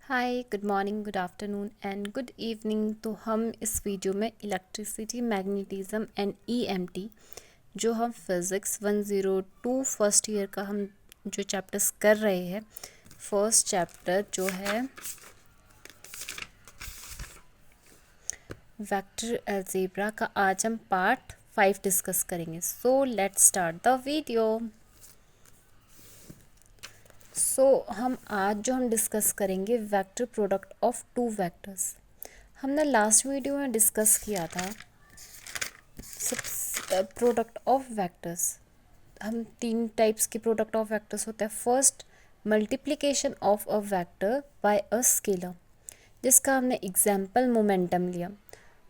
Hi, good morning, good afternoon and good evening. तो हम इस वीडियो में इलेक्ट्रिसिटी, मैग्नेटिज्म एंड ईएमटी जो हम फिज़िक्स 102 फर्स्ट ईयर का हम जो चैप्टर्स कर रहे हैं, फर्स्ट चैप्टर जो है वेक्टर अलजेब्रा का आज हम पार्ट 5 डिस्कस करेंगे। So let's start the video. हम आज जो हम डिस्कस करेंगे vector product of two vectors. हमने लास्ट वीडियो में डिस्कस किया था प्रोडक्ट ऑफ वेक्टर्स। हम तीन टाइप्स के प्रोडक्ट ऑफ वेक्टर्स होते हैं। First, multiplication of a vector by a scalar, जिसका हमने एग्जाम्पल मोमेंटम लिया।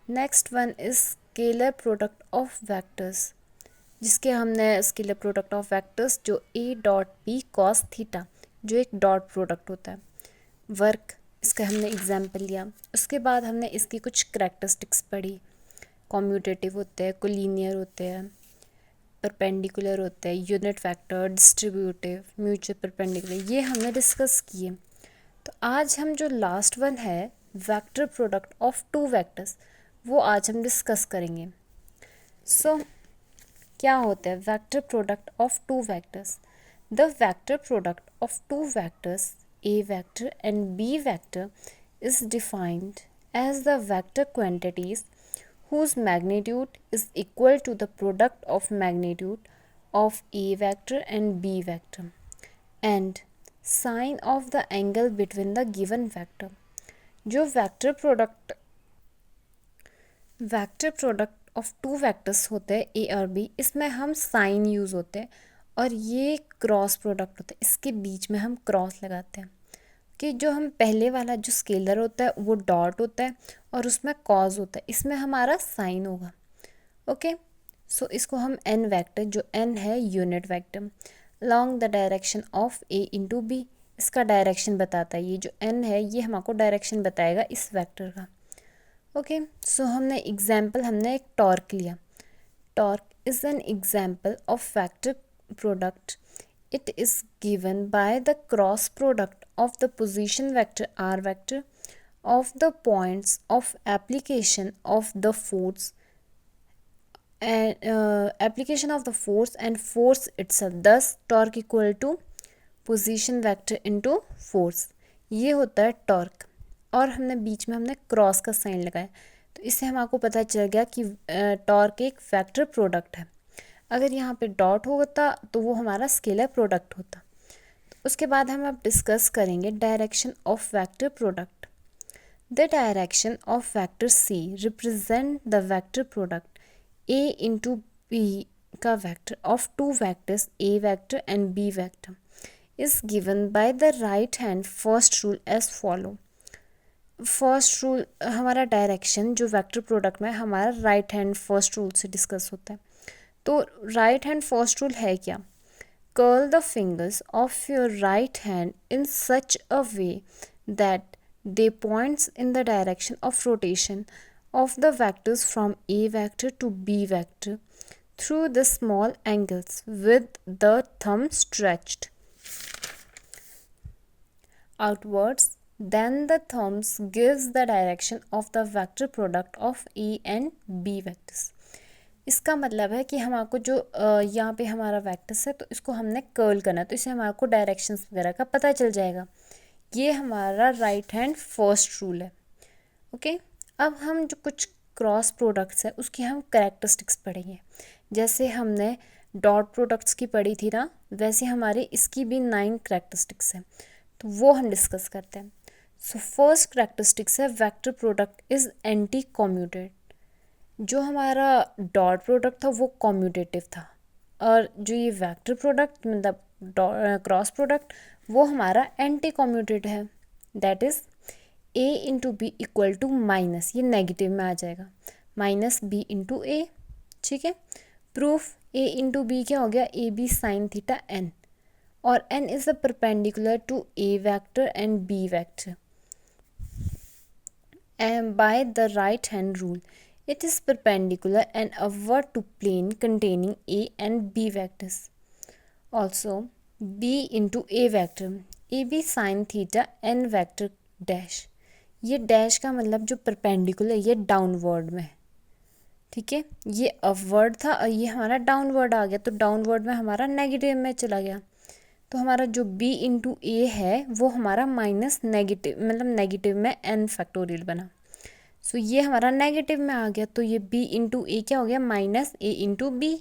Next one is scalar product of vectors, जिसके हमने स्केलर प्रोडक्ट ऑफ वेक्टर्स जो a dot b cos theta, जो एक डॉट प्रोडक्ट होता है, वर्क, इसका हमने एग्जाम्पल लिया। उसके बाद हमने इसकी कुछ करैक्टरिस्टिक्स पढ़ी। कॉम्यूटेटिव होते हैं, कोलिनियर होते हैं, परपेंडिकुलर होते हैं, unit vector, distributive, mutual perpendicular, ये हमने डिस्कस किए। तो आज हम जो लास्ट वन है vector product of two vectors, वो आज हम डिस्कस करेंगे। क्या होता है vector product of two vectors? The vector product of two vectors A vector and B vector is defined as the vector quantities whose magnitude is equal to the product of magnitude of A vector and B vector and sine of the angle between the given vector। जो vector product of two vectors होते हैं ए और B, इसमें हम sign use होते हैं, और ये क्रॉस प्रोडक्ट होता है, इसके बीच में हम क्रॉस लगाते हैं कि जो हम पहले वाला जो स्केलर होता है वो डॉट होता है और उसमें कॉज होता है, इसमें हमारा साइन होगा। ओके, इसको हम एन वेक्टर, जो एन है unit vector, along the direction of A into b, इसका डायरेक्शन बताता है। ये जो एन है ये हमको डायरेक्शन बताएगा इस वेक्टर का। ओके, हमने एक टॉर्क लिया। Torque is an example of vector product. It is given by the cross product of the position vector r vector of the points of application of the force and force itself. Thus torque equal to position vector into force। ये होता है torque, और हमने बीच में हमने cross का sign लगाया, तो इससे हमको पता चल गया कि टॉर्क एक वेक्टर प्रोडक्ट है। अगर यहाँ पे डॉट होता तो वो हमारा स्केलर प्रोडक्ट होता। तो उसके बाद हम अब डिस्कस करेंगे direction of vector product. The direction of vector C represent the vector product A into B का vector of two vectors A vector and B vector is given by the right hand first rule as follow. First rule हमारा direction जो vector product में हमारा right hand first rule से discuss होता है। तो right hand first rule है क्या? Curl the fingers of your right hand in such a way that they points in the direction of rotation of the vectors from A vector to B vector through the small angles with the thumb stretched outwards, then the thumbs gives the direction of the vector product of A and B vectors। इसका मतलब है कि हमको जो यहाँ पे हमारा vectors है तो इसको हमने कर्ल करना है, तो इससे हमको डायरेक्शंस वगैरह का पता चल जाएगा। ये हमारा राइट हैंड फर्स्ट रूल है। ओके, अब हम जो कुछ क्रॉस प्रोडक्ट्स है उसकी हम कैरेक्टरिस्टिक्स पढ़ेंगे। जैसे हमने डॉट प्रोडक्ट्स की पढ़ी थी ना, वैसे हमारे इसकी भी 9 कैरेक्टरिस्टिक्स हैं, तो वो हम डिस्कस करते हैं। फर्स्ट कैरेक्टरिस्टिक्स है vector product is anti commuted. जो हमारा डॉट प्रोडक्ट था वो कॉम्यूटेटिव था, और जो ये वेक्टर प्रोडक्ट मतलब क्रॉस प्रोडक्ट वो हमारा एंटी कॉम्यूटेड है। That is A into B equal to minus, ये नेगेटिव में आ जाएगा, माइनस बी इंटू ए। ठीक है, प्रूफ ए इंटू बी क्या हो गया? A B sine theta n, और n is the perpendicular to a vector and b vector, and by the right hand rule it is perpendicular and upward to plane containing a and b vectors. Also b into a vector, ab sin theta n vector dash. ये dash का मतलब जो perpendicular ये downward में, ठीक है, ये upward था और ये हमारा डाउनवर्ड आ गया, तो डाउनवर्ड में हमारा नेगेटिव में चला गया, तो हमारा जो b इंटू ए है वो हमारा माइनस नेगेटिव मतलब नेगेटिव में n फैक्टोरियल बना। सो ये हमारा नेगेटिव में आ गया, तो ये b इंटू ए क्या हो गया, minus a into B.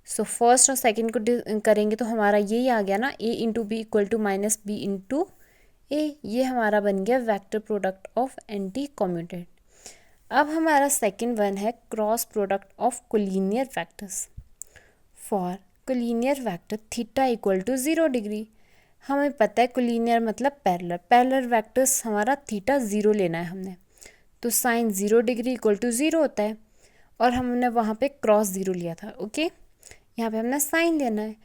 So first और सेकंड को करेंगे तो हमारा यही आ गया ना, a into B equal to minus B into A. ये हमारा बन गया vector product of anti commute. अब हमारा सेकंड वन है cross product of collinear vectors for collinear vector theta equal to 0 degree. हमें पता है कोलिनियर मतलब पैरेलल, पैरेलल वेक्टर्स हमारा थीटा 0 लेना है हमने, तो साइन 0 डिग्री इक्वल टू 0 होता है, और हमने वहाँ पे क्रॉस 0 लिया था। ओके, यहाँ पे हमने साइन लेना है,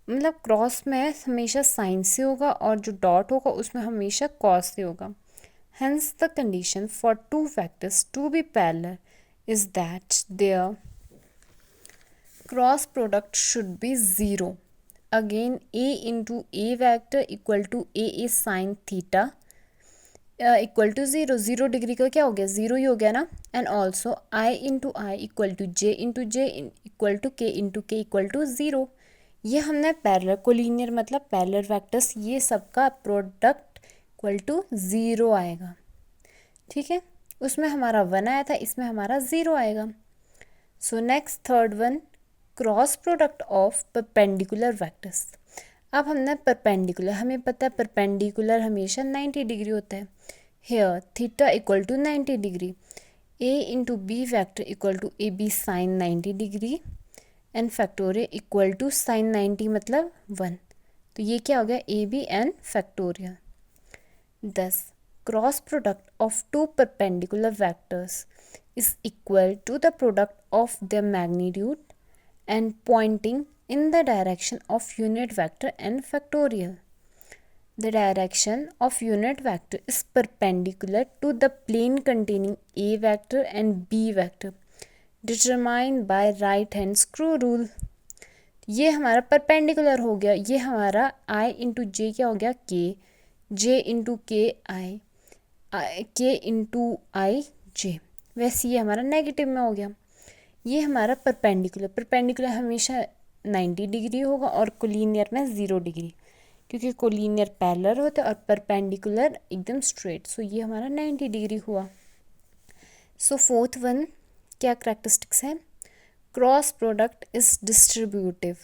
मतलब क्रॉस में हमेशा साइन से होगा और जो डॉट होगा उसमें हमेशा कॉस से होगा। Hence the condition for two vectors to be parallel is that their cross product should be 0। Again a into A vector equal to A sine theta equal to 0। 0 degree का क्या हो गया, 0 ही हो गया ना। And also i into I equal to J into J equal to K into K equal to 0। ये हमने पैरेलल कोलिनियर मतलब पैरेलल वेक्टर्स ये सबका प्रोडक्ट इक्वल टू 0 आएगा, ठीक है। उसमें हमारा 1 आया था, इसमें हमारा 0 आएगा। So next third one cross product of perpendicular vectors. अब हमने परपेंडिकुलर, हमें पता है परपेंडिकुलर हमेशा 90 डिग्री होता है। Here theta equal to 90 degree, a into B vector equal to A B sine 90 degree n factorial equal to sine 90 मतलब 1। तो ये क्या हो गया, A B n factorial. Thus cross product of two perpendicular vectors is equal to the product of their magnitude and pointing in the direction of unit vector n factorial. The direction of unit vector is perpendicular to the plane containing a vector and b vector determined by right hand screw rule. ये हमारा perpendicular हो गया, ये हमारा i into जे क्या हो गया k, j into के आई, k इंटू आई जे। वैसे ये हमारा नेगेटिव में हो गया। ये हमारा परपेंडिकुलर हमेशा 90 डिग्री होगा और कोलिनियर में 0 डिग्री, क्योंकि कोलिनियर पैरेलल होता है और परपेंडिकुलर एकदम स्ट्रेट। सो ये हमारा 90 डिग्री हुआ। सो फोर्थ वन क्या करैक्टरिस्टिक्स है, cross product is distributive.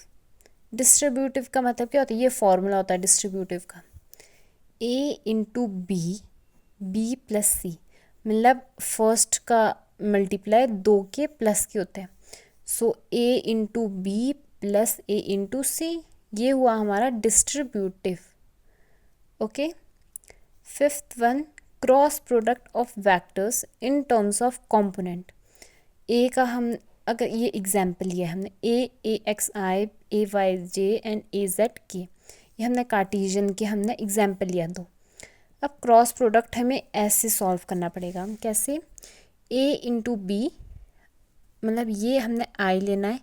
Distributive का मतलब क्या होता है, ये फॉर्मूला होता है डिस्ट्रीब्यूटिव का, a इंटू बी प्लस सी, मतलब फर्स्ट का मल्टीप्लाई 2 के प्लस के होते हैं। So a into B plus a into C, ये हुआ हमारा distributive. Okay, fifth one cross product of vectors in terms of component. a का हम अगर ये एग्जाम्पल लिया हमने a X I a Y J and a Z के, ये हमने कार्टेशियन के हमने एग्जाम्पल लिया दो। अब क्रॉस प्रोडक्ट हमें ऐसे सॉल्व करना पड़ेगा, कैसे, a इंटू बी मतलब ये हमने i लेना है,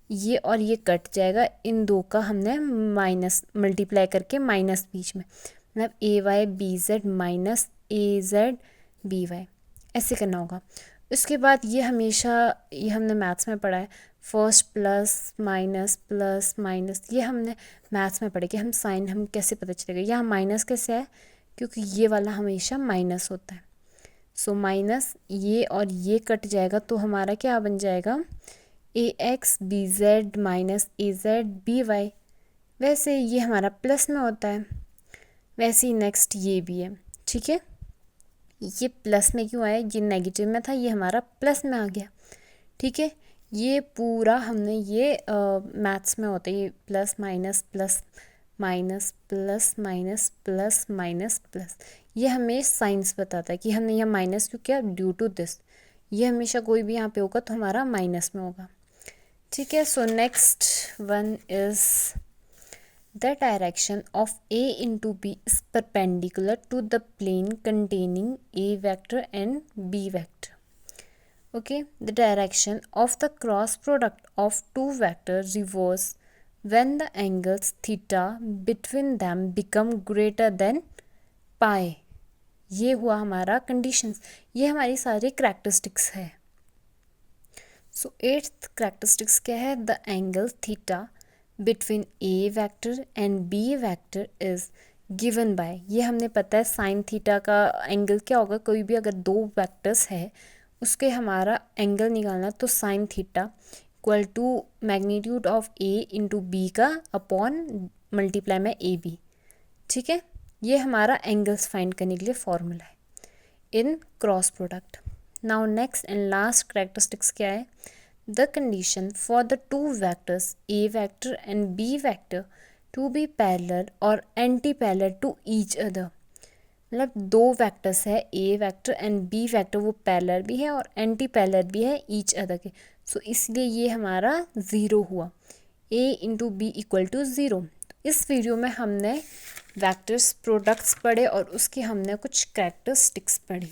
ये और ये कट जाएगा, इन दो का हमने माइनस मल्टीप्लाई करके माइनस बीच में, मतलब ए वाई बी जेड माइनस ए जेड बी वाई, ऐसे करना होगा। उसके बाद ये हमेशा, ये हमने मैथ्स में पढ़ा है, फर्स्ट प्लस माइनस, ये हमने मैथ्स में पढ़ा कि हम साइन हम कैसे पता चलेगा, यहाँ माइनस कैसे है, क्योंकि ये वाला हमेशा माइनस होता है। सो माइनस ये और ये कट जाएगा, तो हमारा क्या बन जाएगा, ए एक्स बी जेड माइनस ए जेड बी वाई। वैसे ये हमारा प्लस में होता है, वैसे ही नेक्स्ट ये भी है, ठीक है। ये प्लस में क्यों आया, ये नेगेटिव में था, ये हमारा प्लस में आ गया, ठीक है। ये पूरा हमने ये मैथ्स में होता है, ये plus minus plus minus plus minus plus minus plus, ये हमें साइंस बताता है कि हमने यहाँ माइनस क्यों किया, ड्यू टू दिस। ये हमेशा कोई भी यहाँ पे होगा तो हमारा माइनस में होगा, ठीक है। So next one is the direction of a into B is perpendicular to the plane containing a vector and b vector. Okay, the direction of the cross product of two vectors reverse when the angles theta between them become greater than pi. ये हुआ हमारा conditions, ये हमारी सारी characteristics है। सो eighth characteristics क्या है, the angle theta between A vector and B vector is given by, ये हमने पता है साइन थीटा का एंगल क्या होगा, कोई भी अगर दो वेक्टर्स है उसके हमारा एंगल निकालना, तो sine theta equal to magnitude of A into B का अपॉन मल्टीप्लाई में ए बी। ठीक है, ये हमारा एंगल्स फाइंड करने के लिए फॉर्मूला है in cross product. Now next and last characteristics क्या है, the condition for the two vectors A vector and B vector to be parallel और anti parallel to each other, मतलब दो वेक्टर्स है A vector and B vector, वो parallel भी है और एंटी पैरेलल भी है ईच अदर के। सो इसलिए ये हमारा ज़ीरो हुआ, A into B equal to zero. इस वीडियो में हमने वेक्टर्स प्रोडक्ट्स पढ़े और उसकी हमने कुछ कैरेक्टरिस्टिक्स पढ़ी।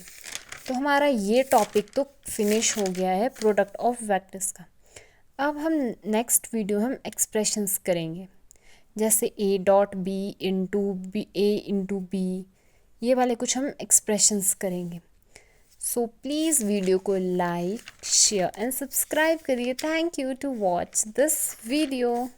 तो हमारा ये टॉपिक तो फिनिश हो गया है प्रोडक्ट ऑफ वेक्टर्स का। अब हम नेक्स्ट वीडियो हम एक्सप्रेशंस करेंगे, जैसे A dot B into B, A into B, ये वाले कुछ हम एक्सप्रेशंस करेंगे। सो प्लीज़ वीडियो को लाइक शेयर एंड सब्सक्राइब करिए। Thank you to watch this video.